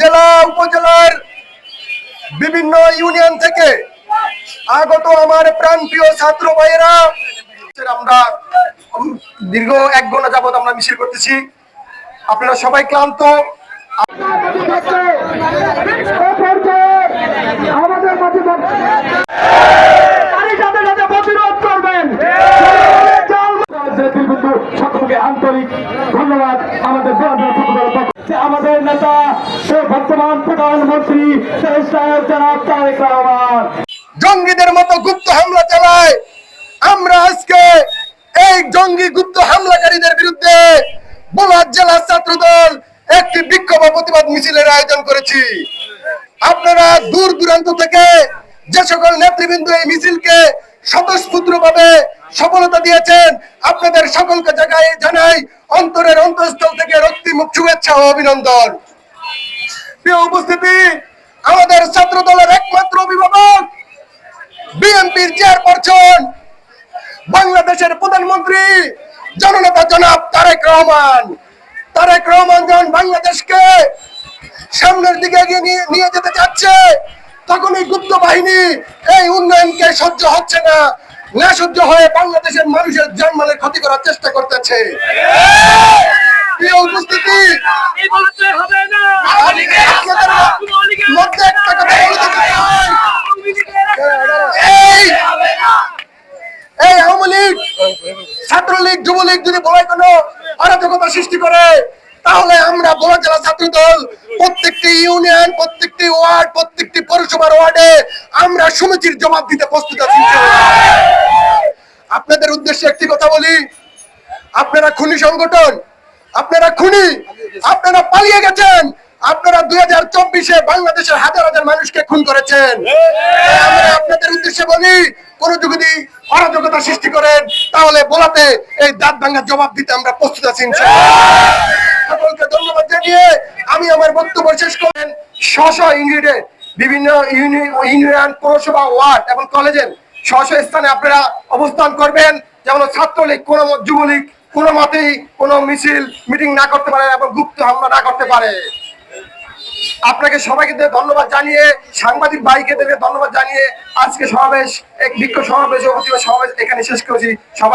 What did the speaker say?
জেলা উপজেলার বিভিন্ন ইউনিয়ন থেকে আগত আমার প্রাণপ্রিয় ছাত্র ভাইয়েরা, আমরা দীর্ঘ 1 ঘন্টা যাবত আমরা মিছিল করতেছি। আপনারা সবাই ক্লান্ত। আন্তরিক ধন্যবাদ আমাদের আমাদের নেতা বর্তমান প্রধানমন্ত্রী জনাব তারেক রহমান জঙ্গিদের মতো গুপ্ত হামলা চালায়। আমরা আজকে এই জঙ্গি গুপ্ত হামলাকারীদের বিরুদ্ধে বোলার জেলা ছাত্রদল একটি বিক্ষোভ প্রতিবাদ মিছিলের আয়োজন করেছি। আপনারা দূর দূরান্ত থেকে যে সকল নেতৃবৃন্দ এই মিছিলকে স্বতঃস্ফূর্তভাবে সফলতা দিয়েছেন, আপনাদের সকলকে জানাই অন্তরের অন্তঃস্থল থেকে রক্তিম শুভেচ্ছা ও অভিনন্দন। প্রিয় উপস্থিতি, আমাদের ছাত্র দলের একমাত্র অভিভাবক বিএনপির চেয়ারপারসন বাংলাদেশের প্রধানমন্ত্রী জননেতা জনাব তারেক রহমান যখন বাংলাদেশকে সামনের দিকে নিয়ে যেতে চাচ্ছে, তখন এই গুপ্ত বাহিনী এই উন্নয়নকে সহ্য হচ্ছে না, না সহ্য হয়ে বাংলাদেশের মানুষের জানমালের ক্ষতি করার চেষ্টা করতেছে। প্রিয় উপস্থিতি, আপনাদের মধ্যে একটা কথা বলে দিতে চাই। এই আওয়ামী লীগ, ছাত্রলীগ, যুবলীগ যদি বলাই কোনো অরাজকতা সৃষ্টি করে, তাহলে আমরা বড় জেলা ছাত্র দল প্রত্যেকটি ইউনিয়ন, প্রত্যেকটি ওয়ার্ড, প্রত্যেকটি পৌরসভার ওয়ার্ডে আমরা সমুচিত জবাব দিতে প্রস্তুত আছি। আপনাদের উদ্দেশ্যে একটি কথা বলি, আপনারা খুনি সংগঠন, আপনারা খুনি, আপনারা পালিয়ে গেছেন। আপনারা 2024-এ বাংলাদেশের হাজার হাজার মানুষকে খুন করেছেন। আমরা আপনাদের উদ্দেশ্যে বলি, কোন যদি অরাজকতা সৃষ্টি করেন, তাহলে বলাতে এই দাঁত ভাঙার জবাব দিতে আমরা প্রস্তুত আছি। সকলকে ধন্যবাদ জানিয়ে আমি আমার বক্তব্য শেষ করেন। স্ব ইউনিটে বিভিন্ন ইউনিয়ন, পৌরসভা, ওয়ার্ড এবং কলেজের স্ব স্থানে আপনারা অবস্থান করবেন, যেমন ছাত্রলীগ, কোন যুবলীগ কোনো মতেই কোনো মিছিল মিটিং না করতে পারে এবং গুপ্ত হামলা না করতে পারে। আপনাকে সবাইকে ধন্যবাদ জানিয়ে, সাংবাদিক ভাইকে ধন্যবাদ জানিয়ে আজকে সমাবেশ, এক বিক্ষোভ সমাবেশ, সমাবেশ এখানে শেষ করছি। সবাই